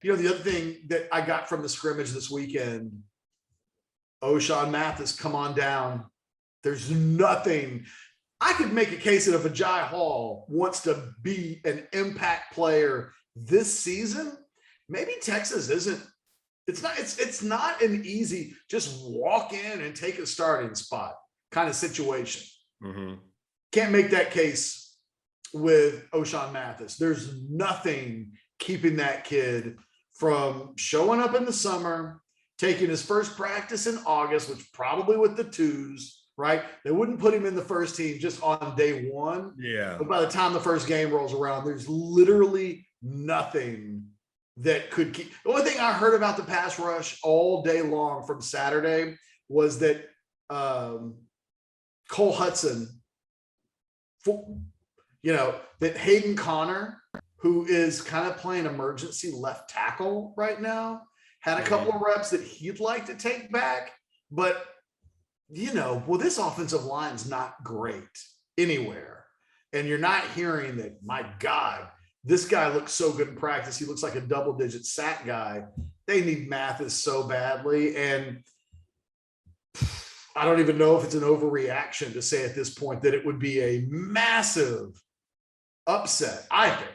the other thing that I got from the scrimmage this weekend, Ochaun Mathis, come on down. There's nothing. I could make a case that if Aygie Hall wants to be an impact player this season, maybe Texas isn't. It's not an easy just walk in and take a starting spot kind of situation. Mm-hmm. Can't make that case with Ochaun Mathis. There's nothing keeping that kid from showing up in the summer, taking his first practice in August, which probably with the twos, right? They wouldn't put him in the first team just on day one. Yeah. But by the time the first game rolls around, there's literally nothing that could keep. The only thing I heard about the pass rush all day long from Saturday was that Cole Hudson, that Hayden Connor, who is kind of playing emergency left tackle right now, had a couple of reps that he'd like to take back. But, this offensive line's not great anywhere. And you're not hearing that, my God, this guy looks so good in practice. He looks like a double-digit sack guy. They need Mathis so badly. And I don't even know if it's an overreaction to say at this point that it would be a massive upset, I think.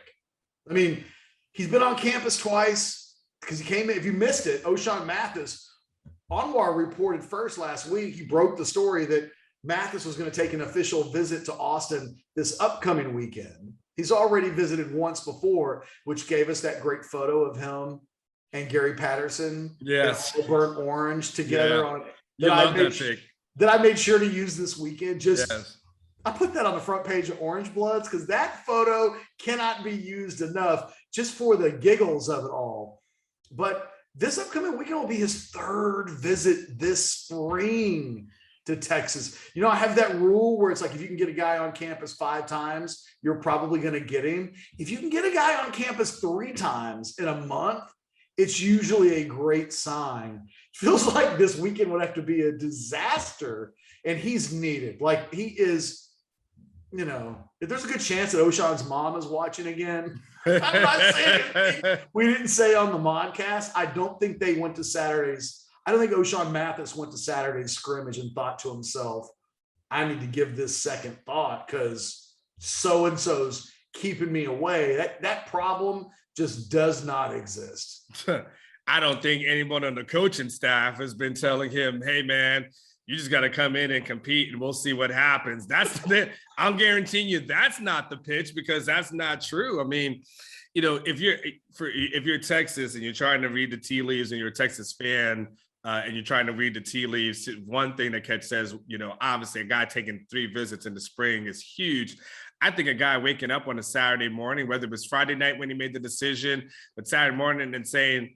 I mean, he's been on campus twice because he came in. If you missed it, Ochaun Mathis, Anwar reported first last week. He broke the story that Mathis was going to take an official visit to Austin this upcoming weekend. He's already visited once before, which gave us that great photo of him and Gary Patterson. Yes. Burnt orange together Yeah. on You love that pic. that I made sure to use this weekend. Yes. I put that on the front page of Orange Bloods because that photo cannot be used enough just for the giggles of it all. But this upcoming weekend will be his third visit this spring to Texas. I have that rule where it's like if you can get a guy on campus 5 times, you're probably going to get him. If you can get a guy on campus 3 times in a month, it's usually a great sign. Feels like this weekend would have to be a disaster, and he's needed. Like he is, if there's a good chance that Ochaun's mom is watching again. I'm not saying anything we didn't say on the modcast. I don't think they went to Saturday's. I don't think Ochaun Mathis went to Saturday's scrimmage and thought to himself, I need to give this second thought because so-and-so's keeping me away. That problem just does not exist. I don't think anyone on the coaching staff has been telling him, hey, man, you just got to come in and compete and we'll see what happens. I'm guaranteeing you that's not the pitch because that's not true. I mean, if you're Texas and you're trying to read the tea leaves and you're a Texas fan, and you're trying to read the tea leaves, one thing that Ketch says, obviously a guy taking 3 visits in the spring is huge. I think a guy waking up on a Saturday morning, whether it was Friday night when he made the decision, but Saturday morning and saying,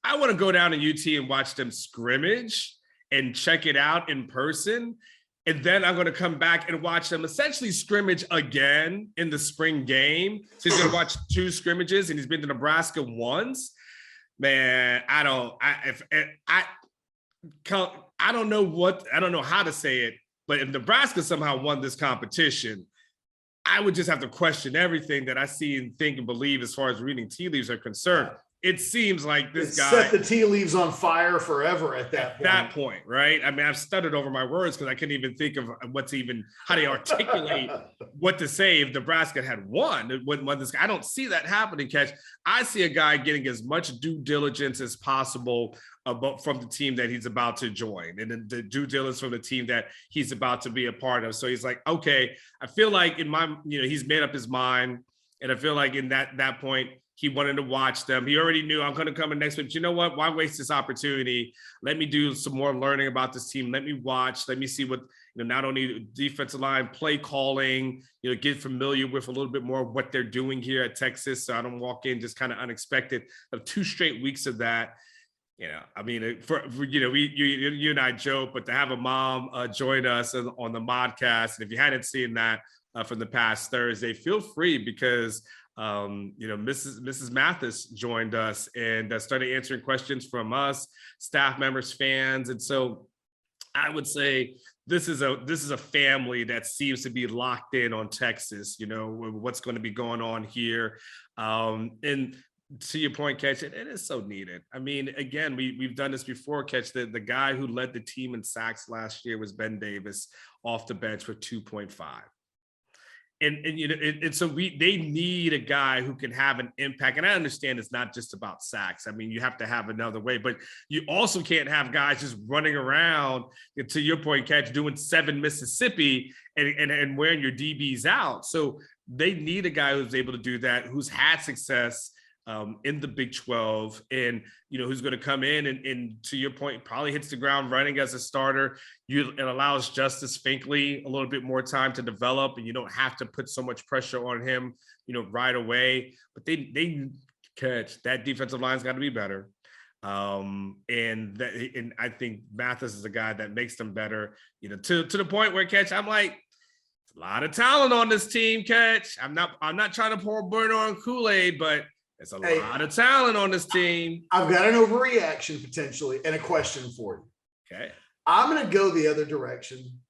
I want to go down to UT and watch them scrimmage and check it out in person. And then I'm going to come back and watch them essentially scrimmage again in the spring game. So he's going to watch 2 scrimmages and he's been to Nebraska once. Man, I don't know how to say it, but if Nebraska somehow won this competition, I would just have to question everything that I see and think and believe as far as reading tea leaves are concerned. It seems like this guy set the tea leaves on fire forever at that point, right? I mean, I've stuttered over my words because I couldn't even think of how to articulate what to say if Nebraska had won. I don't see that happening, Ketch. I see a guy getting as much due diligence as possible from the team that he's about to join and the due diligence from the team that he's about to be a part of. So he's like, okay, I feel like he's made up his mind. And I feel like in that point, he wanted to watch them. He already knew I'm going to come in next week. But you know what? Why waste this opportunity? Let me do some more learning about this team. Let me watch. Let me see what, not only defensive line, play calling, get familiar with a little bit more of what they're doing here at Texas. So I don't walk in just kind of unexpected. Of 2 straight weeks of that. I mean, you and I joke, but to have a mom join us on the modcast, and if you hadn't seen that from the past Thursday, feel free because Mrs. Mathis joined us and started answering questions from us, staff members, fans, and so I would say this is a family that seems to be locked in on Texas. What's going to be going on here, and to your point, Ketch, it is so needed. I mean, again, we've done this before, Ketch. The guy who led the team in sacks last year was Ben Davis off the bench for 2.5. And you know, so they need a guy who can have an impact. And I understand it's not just about sacks. I mean, you have to have another way, but you also can't have guys just running around, to your point, Ketch, doing 7 Mississippi and wearing your DBs out. So they need a guy who's able to do that, who's had success in the Big 12, and you know, who's going to come in and to your point, probably hits the ground running as a starter. It allows Justice Finkley a little bit more time to develop, and you don't have to put so much pressure on him, you know, right away. But they Catch that defensive line's got to be better. And I think Mathis is a guy that makes them better, you know, to the point where, Catch, I'm like, a lot of talent on this team, Catch. I'm not trying to pour burn on Kool-Aid, but there's a lot of talent on this team. I've got an overreaction potentially and a question for you. Okay. I'm going to go the other direction.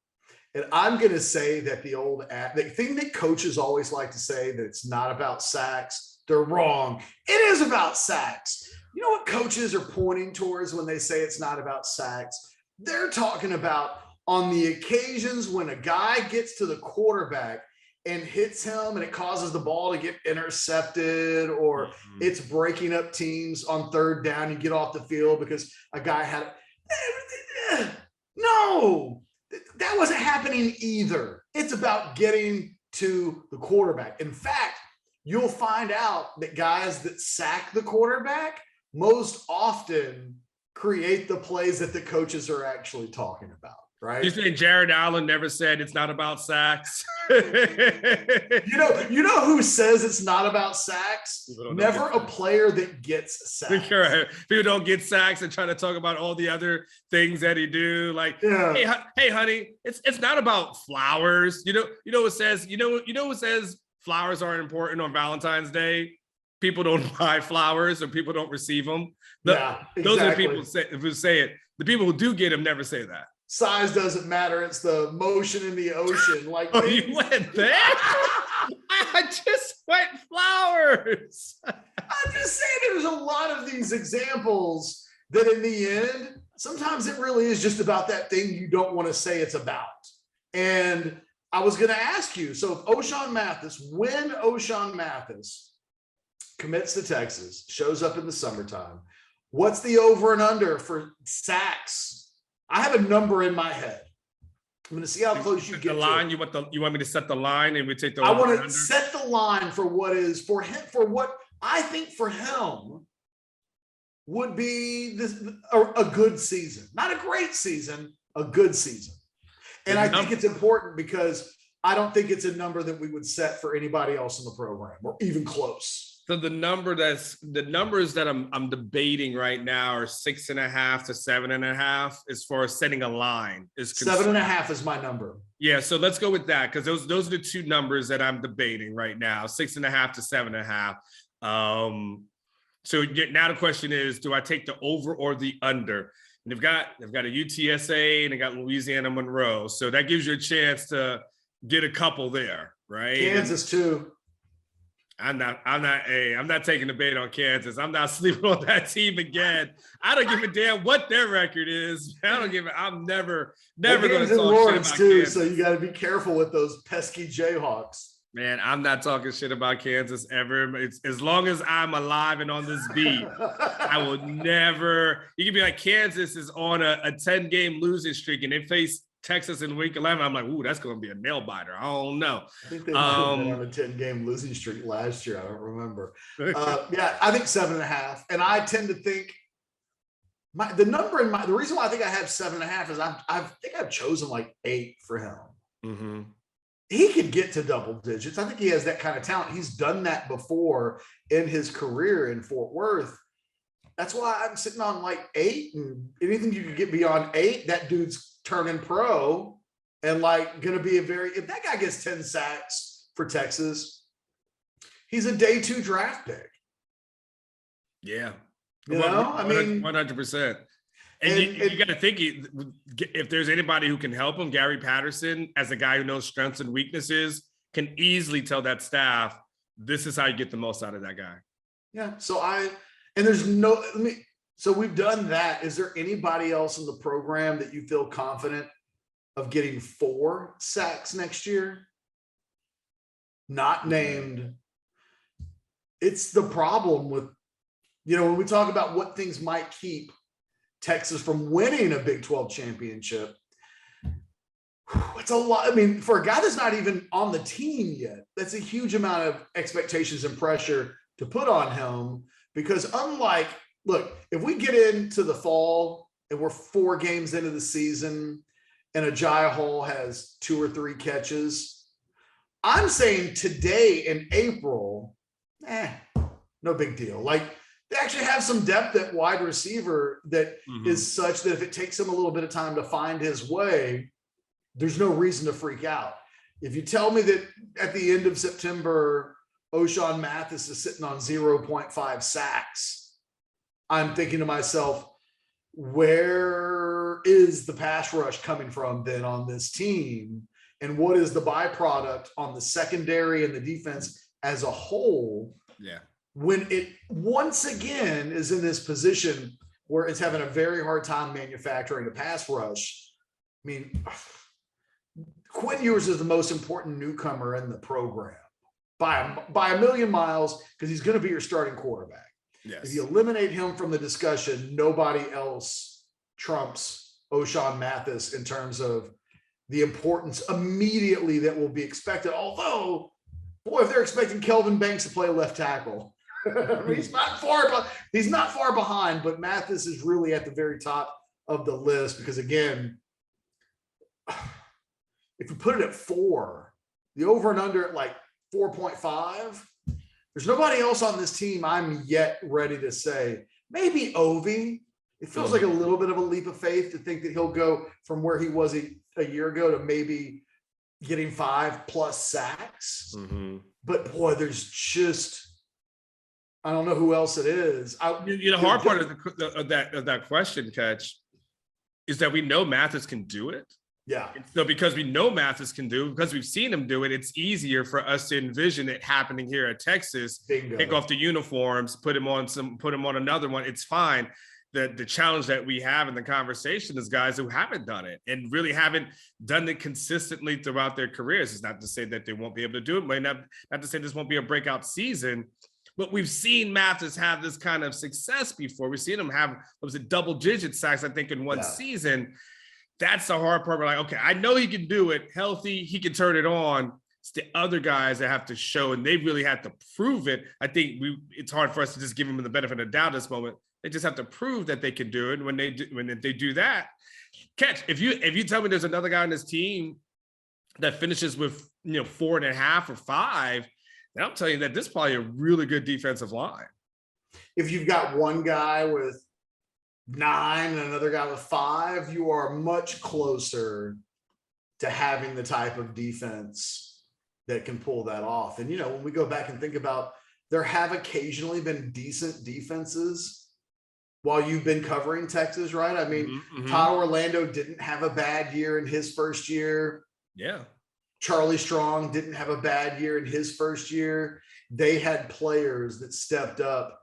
And I'm going to say that the thing that coaches always like to say, that it's not about sacks, they're wrong. It is about sacks. You know what coaches are pointing towards when they say it's not about sacks? They're talking about on the occasions when a guy gets to the quarterback and hits him and it causes the ball to get intercepted, or it's breaking up teams on 3rd down. You get off the field because a guy had no, that wasn't happening either. It's about getting to the quarterback. In fact, you'll find out that guys that sack the quarterback most often create the plays that the coaches are actually talking about. Right. You saying Jared Allen never said it's not about sacks? You know who says it's not about sacks? Never a player that gets sacks. People don't get sacks and try to talk about all the other things that he do. Like, hey, honey, it's not about flowers. You know what says what says flowers aren't important on Valentine's Day? People don't buy flowers, or people don't receive them. Exactly. Those are the people who say it. The people who do get them never say that. Size doesn't matter. It's the motion in the ocean. Like, oh, you went there? I just went flowers. I'm just saying, there's a lot of these examples that in the end, sometimes it really is just about that thing you don't want to say it's about. And I was going to ask you, so if when Ochaun Mathis commits to Texas, shows up in the summertime, what's the over and under for sacks? I have a number in my head. I'm going to see how close you get the line. You want me to set the line, and we take the. I want to set the line for what is for him, for what I think for him would be a good season, not a great season, a good season. And I think it's important because I don't think it's a number that we would set for anybody else in the program, or even close. So the numbers that I'm debating right now are 6.5 to 7.5 as far as setting a line is concerned. 7.5 is my number. Yeah, so let's go with that, because those are the two numbers that I'm debating right now: 6.5 to 7.5. So now the question is, do I take the over or the under? And they've got a UTSA and they got Louisiana Monroe, so that gives you a chance to get a couple there, right? Kansas too. I'm not taking the bait on Kansas. I'm not sleeping on that team again. I don't give a damn what their record is. I'm never going to talk shit about too, Kansas. So you got to be careful with those pesky Jayhawks. Man, I'm not talking shit about Kansas ever. As long as I'm alive and on this beat, I will never. You can be like, Kansas is on a 10-game losing streak and they face Texas in week 11. I'm like, ooh, that's going to be a nail biter. I don't know. I think they might have been on a 10-game losing streak last year. I don't remember. Yeah, I think 7.5. And I tend to think the reason why I think I have 7.5 is I think I've chosen like 8 for him. Mm-hmm. He could get to double digits. I think he has that kind of talent. He's done that before in his career in Fort Worth. That's why I'm sitting on like 8, and anything you could get beyond 8, that dude's turning pro and like going to be if that guy gets 10 sacks for Texas, he's a day 2 draft pick. Yeah. You know, I mean, 100%. And you got to think, if there's anybody who can help him, Gary Patterson, as a guy who knows strengths and weaknesses, can easily tell that staff, this is how you get the most out of that guy. Yeah. And there's no, so we've done that. Is there anybody else in the program that you feel confident of getting 4 sacks next year? Not named. It's the problem with, when we talk about what things might keep Texas from winning a Big 12 championship, it's a lot. I mean, for a guy that's not even on the team yet, that's a huge amount of expectations and pressure to put on him, because look, if we get into the fall and we're 4 games into the season and Aygie Hall has 2 or 3 catches, I'm saying today in April, no big deal. Like, they actually have some depth at wide receiver that is such that if it takes him a little bit of time to find his way, there's no reason to freak out. If you tell me that at the end of September, Ochaun Mathis is sitting on 0.5 sacks, I'm thinking to myself, where is the pass rush coming from then on this team? And what is the byproduct on the secondary and the defense as a whole? Yeah. When it once again is in this position where it's having a very hard time manufacturing a pass rush. I mean, Quinn Ewers is the most important newcomer in the program by a million miles, because he's going to be your starting quarterback. Yes. If you eliminate him from the discussion, nobody else trumps Ochaun Mathis in terms of the importance immediately that will be expected. Although, boy, if they're expecting Kelvin Banks to play left tackle, I mean, he's not far behind, but Mathis is really at the very top of the list, because again, if you put it at 4, the over and under at like 4.5, there's nobody else on this team I'm yet ready to say. Maybe Ovie. It feels like a little bit of a leap of faith to think that he'll go from where he was a year ago to maybe getting 5+ sacks. But boy, there's just, I don't know who else it is. The hard part of that question, Catch, is that we know Mathis can do it. Yeah. So because we know Mathis can do it, because we've seen him do it, it's easier for us to envision it happening here at Texas. Bingo. Take off the uniforms, put him on another one. It's fine. The challenge that we have in the conversation is guys who haven't done it and really haven't done it consistently throughout their careers. It's not to say that they won't be able to do it, not to say this won't be a breakout season, but we've seen Mathis have this kind of success before. We've seen him have, double-digit sacks, I think, in one season. That's the hard part. We're like, okay, I know he can do it healthy. He can turn it on. It's the other guys that have to show, and they really have to prove it. I think it's hard for us to just give them the benefit of the doubt at this moment. They just have to prove that they can do it. When they do that, Catch, if you tell me there's another guy on this team that finishes with 4.5 or 5, then I'm telling you that this is probably a really good defensive line. If you've got one guy with 9 and another guy with 5, you are much closer to having the type of defense that can pull that off. And when we go back and think about, there have occasionally been decent defenses while you've been covering Texas, right? I mean, Todd Orlando didn't have a bad year in his first year. Yeah. Charlie Strong didn't have a bad year in his first year. They had players that stepped up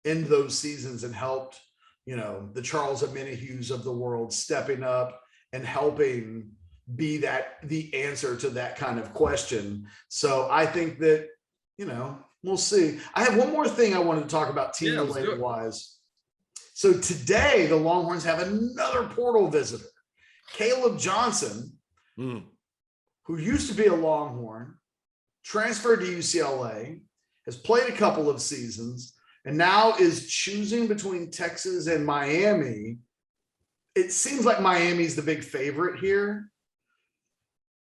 in those seasons and helped, the Charles Amenahues of the world stepping up and helping be the answer to that kind of question. So I think that, we'll see. I have one more thing I wanted to talk about team related wise. So today the Longhorns have another portal visitor, Caleb Johnson, who used to be a Longhorn, transferred to UCLA, has played a couple of seasons, and now is choosing between Texas and Miami. It seems like Miami's the big favorite here.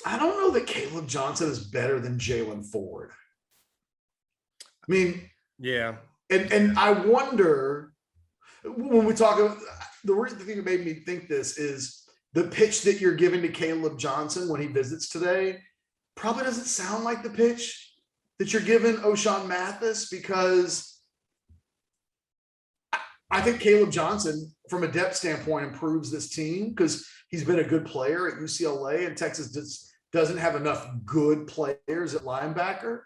I don't know that Caleb Johnson is better than Jalen Ford. I mean, yeah. And I wonder, when we talk about the thing that made me think this is the pitch that you're giving to Caleb Johnson when he visits today probably doesn't sound like the pitch that you're giving Ochaun Mathis, because I think Caleb Johnson, from a depth standpoint, improves this team because he's been a good player at UCLA, and Texas just doesn't have enough good players at linebacker.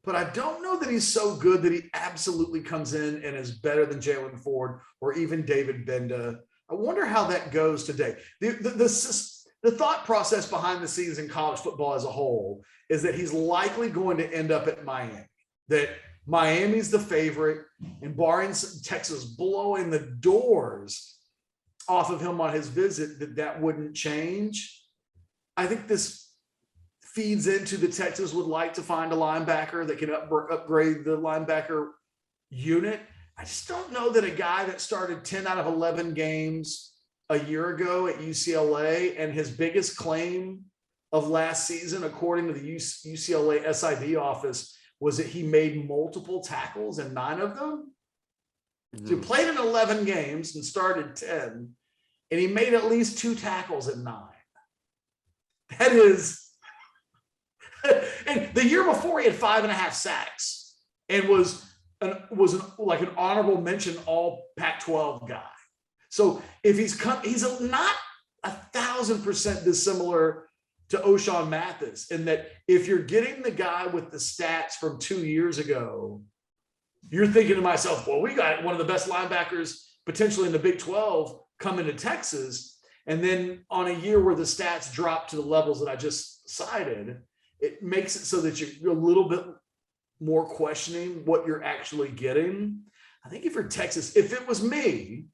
but I don't know that he's so good that he absolutely comes in and is better than Jalen Ford or even David Benda. I wonder how that goes today. The thought process behind the scenes in college football as a whole is that he's likely going to end up at Miami, that Miami's the favorite, and barring Texas blowing the doors off of him on his visit, that wouldn't change. I think this feeds into the Texas would like to find a linebacker that can upgrade the linebacker unit. I just don't know that a guy that started 10 out of 11 games a year ago at UCLA and his biggest claim of last season, according to the UCLA SID office, was that he made multiple tackles in 9 of them. Mm-hmm. So he played in 11 games and started 10, and he made at least 2 tackles in 9. That is, and the year before he had 5.5 sacks and was like an honorable mention all Pac-12 guy. So if he's not 1,000% dissimilar to Ochaun Mathis, in that if you're getting the guy with the stats from 2 years ago, you're thinking to myself, well, we got one of the best linebackers potentially in the Big 12 coming to Texas. And then on a year where the stats drop to the levels that I just cited, it makes it so that you're a little bit more questioning what you're actually getting. I think if you're Texas, if it was me,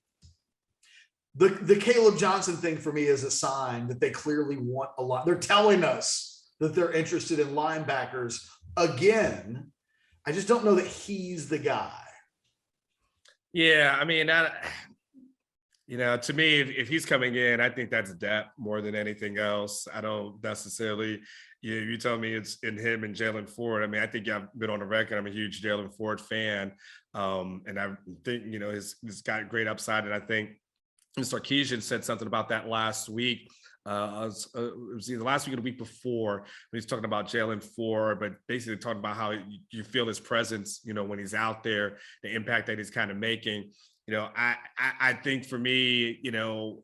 the Caleb Johnson thing for me is a sign that they clearly want a lot. They're telling us that they're interested in linebackers again. I just don't know that he's the guy. Yeah, I mean, to me, if he's coming in, I think that's depth more than anything else. I don't necessarily, you tell me it's in him and Jalen Ford. I mean, I think I've been on the record. I'm a huge Jalen Ford fan. And I think, he's got great upside. And I think Mr. Sarkisian said something about that last week. It was either last week or the week before when he's talking about Jalen Ford, but basically talking about how you feel his presence, when he's out there, the impact that he's kind of making. I think for me,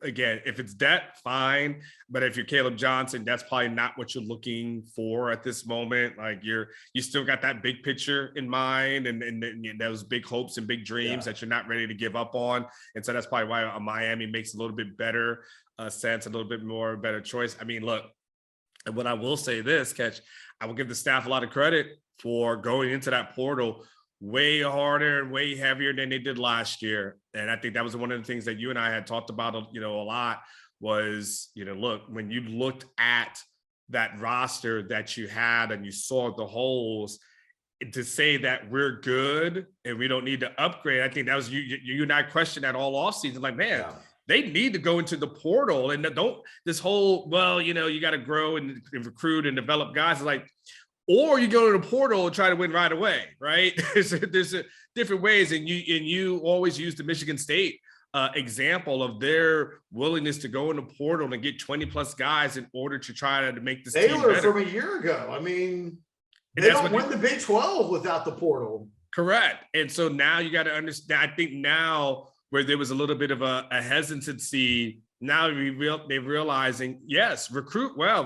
again, if it's depth, fine. But if you're Caleb Johnson, that's probably not what you're looking for at this moment. Like you still got that big picture in mind and those big hopes and big dreams that you're not ready to give up on. And so that's probably why Miami makes a little bit better sense, a little bit more better choice. I mean, look, and what I will say this, Ketch, I will give the staff a lot of credit for going into that portal way harder and way heavier than they did last year. And I think that was one of the things that you and I had talked about, a lot was, look, when you looked at that roster that you had and you saw the holes, to say that we're good and we don't need to upgrade, I think that was you and I questioned that all offseason. Like, man, they need to go into the portal and don't this whole, you got to grow and recruit and develop guys. Like, or you go to the portal and try to win right away, right? There's different ways, and you always use the Michigan State example of their willingness to go in the portal and get 20 plus guys in order to try to make this team better. From a year ago. I mean, they don't win the Big 12 without the portal. Correct. And so now you got to understand. I think now where there was a little bit of a hesitancy. Now they're realizing, yes, recruit well,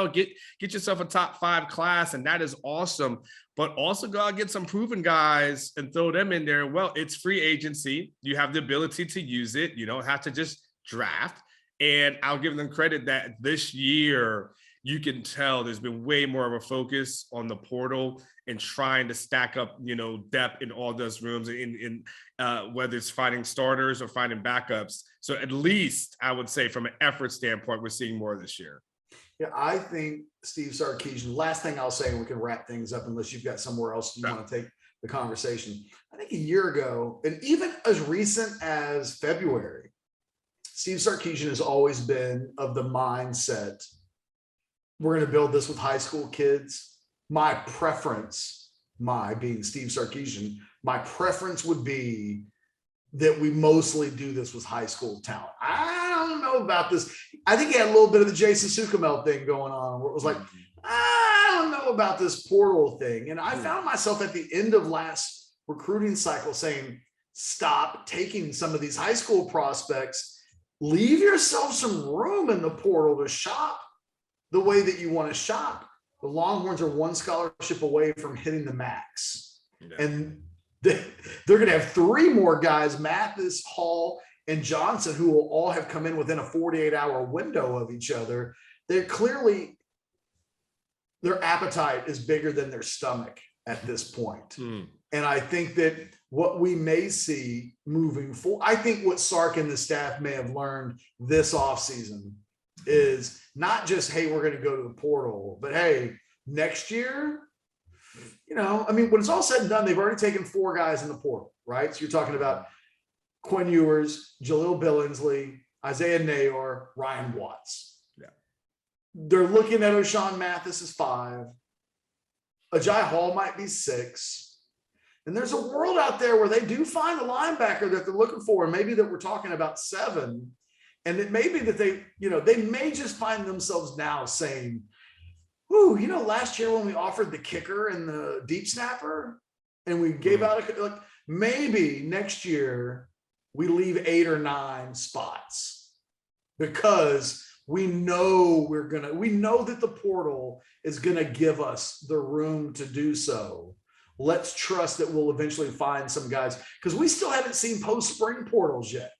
get yourself a top 5 class, and that is awesome. But also go out and get some proven guys and throw them in there. Well, it's free agency. You have the ability to use it. You don't have to just draft. And I'll give them credit that this year you can tell there's been way more of a focus on the portal and trying to stack up, depth in all those rooms, in whether it's finding starters or finding backups. So at least I would say from an effort standpoint, we're seeing more this year. Yeah, I think Steve Sarkisian, last thing I'll say, and we can wrap things up unless you've got somewhere else you want to take the conversation. I think a year ago, and even as recent as February, Steve Sarkisian has always been of the mindset, we're going to build this with high school kids. My preference, being Steve Sarkisian, my preference would be that we mostly do this with high school talent. I don't know about this. I think he had a little bit of the Jason Sukamel thing going on where it was like, I don't know about this portal thing. And I found myself at the end of last recruiting cycle saying, stop taking some of these high school prospects, leave yourself some room in the portal to shop the way that you want to shop. the Longhorns are one scholarship away from hitting the max. Yeah. And they're going to have 3 more guys, Mathis, Hall, and Johnson, who will all have come in within a 48-hour window of each other. They're clearly, their appetite is bigger than their stomach at this point. And I think that what we may see moving forward, I think what Sark and the staff may have learned this offseason is not just, hey, we're going to go to the portal, but hey, next year, you know, I mean, when it's all said and done, they've already taken 4 guys in the portal, right? So you're talking about Quinn Ewers, Jaleel Billingsley, Isaiah Nayor, Ryan Watts. Yeah. They're looking at Ochaun Mathis as 5. Aygie Hall might be 6. And there's a world out there where they do find a linebacker that they're looking for. And maybe that we're talking about 7. And it may be that they, you know, they may just find themselves now saying, ooh, you know, last year when we offered the kicker and the deep snapper and we gave out like maybe next year we leave 8 or 9 spots because we know we know that the portal is going to give us the room to do so. Let's trust that we'll eventually find some guys because we still haven't seen post-spring portals yet.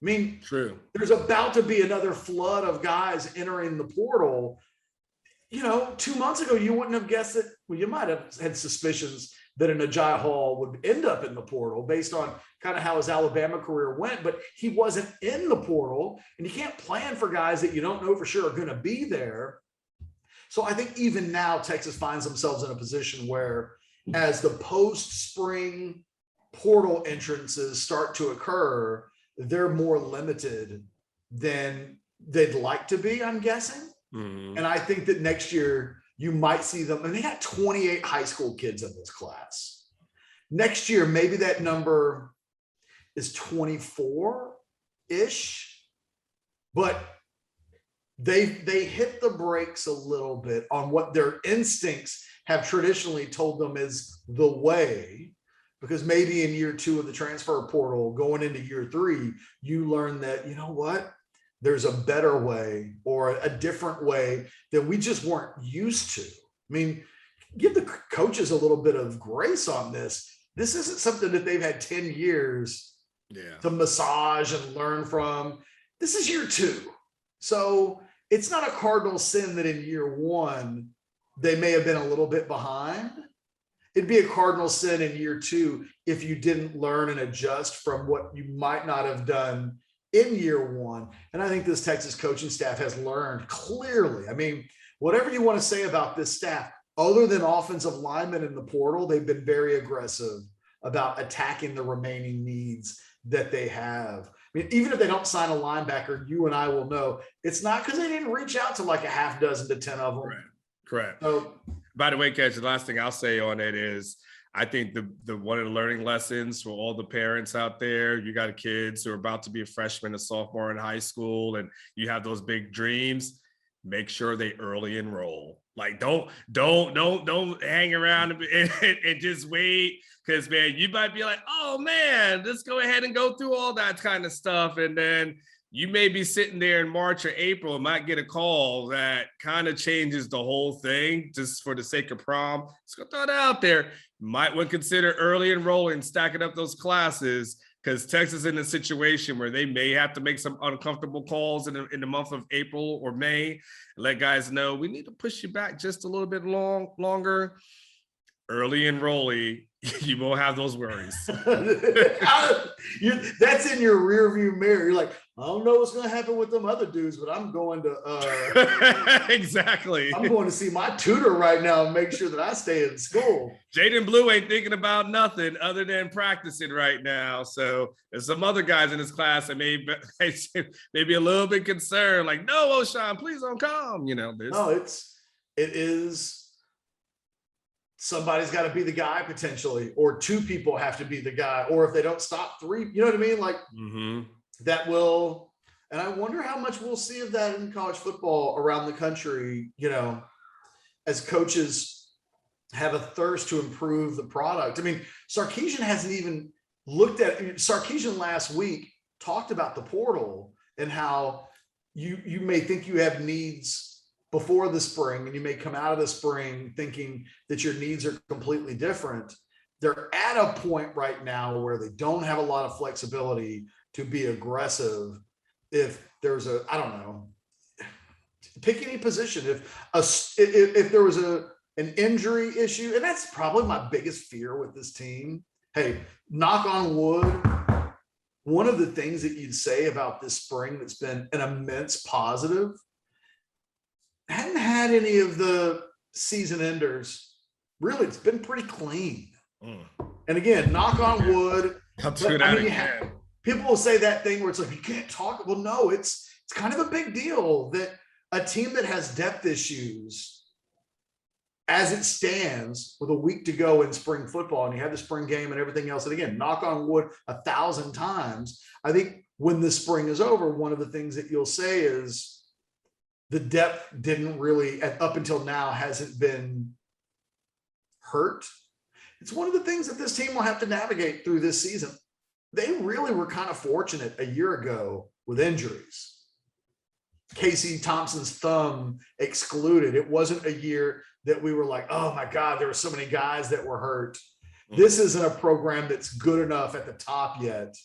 I mean, true. There's about to be another flood of guys entering the portal. You know, 2 months ago, you wouldn't have guessed it. Well, you might have had suspicions that an Aygie Hall would end up in the portal based on kind of how his Alabama career went, but he wasn't in the portal, and you can't plan for guys that you don't know for sure are going to be there. So I think even now, Texas finds themselves in a position where as the post-spring portal entrances start to occur, they're more limited than they'd like to be, I'm guessing. And I think that next year you might see them, and they got 28 high school kids in this class. Next year, maybe that number is 24-ish, but they hit the brakes a little bit on what their instincts have traditionally told them is the way, because maybe in year 2 of the transfer portal, going into year 3, you learn that, you know what, there's a better way or a different way that we just weren't used to. I mean, give the coaches a little bit of grace on this. This isn't something that they've had 10 years to massage and learn from. This is year 2. So it's not a cardinal sin that in year 1, they may have been a little bit behind. It'd be a cardinal sin in year 2 if you didn't learn and adjust from what you might not have done in year 1. And I think this Texas coaching staff has learned clearly. I mean, whatever you want to say about this staff, other than offensive linemen in the portal, they've been very aggressive about attacking the remaining needs that they have. I mean, even if they don't sign a linebacker, you and I will know it's not because they didn't reach out to like a half dozen to 10 of them. Correct. So, by the way, Ketch, the last thing I'll say on it is I think the one of the learning lessons for all the parents out there, you got kids who are about to be a freshman, a sophomore in high school, and you have those big dreams, make sure they early enroll. Like don't hang around and just wait. Because man, you might be like, oh man, let's go ahead and go through all that kind of stuff. And then you may be sitting there in March or April and might get a call that kind of changes the whole thing just for the sake of prom. Let's go throw that out there. Might want to consider early enrolling, stacking up those classes, because Texas is in a situation where they may have to make some uncomfortable calls in the month of April or May and let guys know we need to push you back just a little bit longer. Early enrollee, you won't have those worries. That's in your rear view mirror. You're like, I don't know what's going to happen with them other dudes, but I'm going to exactly. I'm going to see my tutor right now and make sure that I stay in school. Jaden Blue ain't thinking about nothing other than practicing right now. So there's some other guys in his class that may be a little bit concerned, like, no, Ochaun, please don't come. You know, no, it is. Somebody's got to be the guy potentially, or 2 people have to be the guy, or if they don't stop 3, you know what I mean? Like that will, and I wonder how much we'll see of that in college football around the country, you know, as coaches have a thirst to improve the product. I mean, Sarkisian hasn't even looked at it. Sarkisian last week talked about the portal and how you may think you have needs before the spring, and you may come out of the spring thinking that your needs are completely different. They're at a point right now where they don't have a lot of flexibility to be aggressive. If there's a, I don't know, pick any position. If there was an injury issue, and that's probably my biggest fear with this team. Hey, knock on wood. One of the things that you'd say about this spring that's been an immense positive, hadn't had any of the season enders. Really, it's been pretty clean. And again, knock on wood. People will say that thing where it's like, you can't talk. Well, no, it's kind of a big deal that a team that has depth issues, as it stands with a week to go in spring football, and you have the spring game and everything else. And again, knock on wood 1,000 times. I think when the spring is over, one of the things that you'll say is the depth didn't really, up until now, hasn't been hurt. It's one of the things that this team will have to navigate through this season. They really were kind of fortunate a year ago with injuries. Casey Thompson's thumb excluded. It wasn't a year that we were like, oh my God, there were so many guys that were hurt. This isn't a program that's good enough at the top yet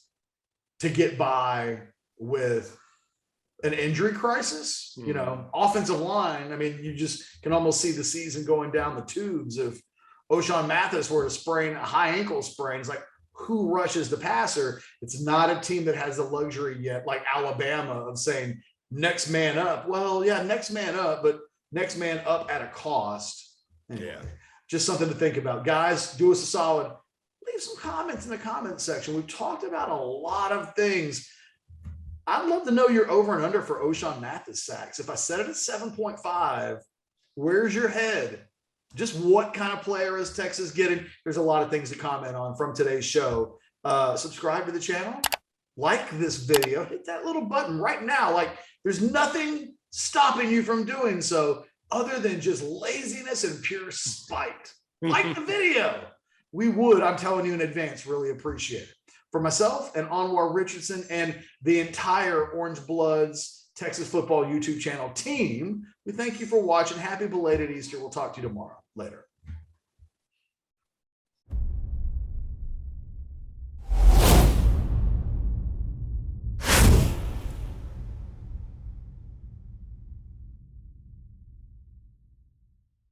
to get by with an injury crisis. You know, offensive line. I mean, you just can almost see the season going down the tubes. If Ochaun Mathis were to sprain a high ankle sprain, it's like, who rushes the passer? It's not a team that has the luxury yet, like Alabama, of saying next man up. Well, yeah, next man up, but next man up at a cost. Anyway, just something to think about. Guys, do us a solid. Leave some comments in the comments section. We've talked about a lot of things. I'd love to know your over and under for Ochaun Mathis sacks. If I set it at 7.5, where's your head? Just what kind of player is Texas getting? There's a lot of things to comment on from today's show. Subscribe to the channel, like this video, hit that little button right now. Like, there's nothing stopping you from doing so other than just laziness and pure spite. Like the video. We would, I'm telling you in advance, really appreciate it. For myself and Anwar Richardson and the entire Orange Bloods Texas football YouTube channel team, we thank you for watching. Happy belated Easter. We'll talk to you tomorrow. Later.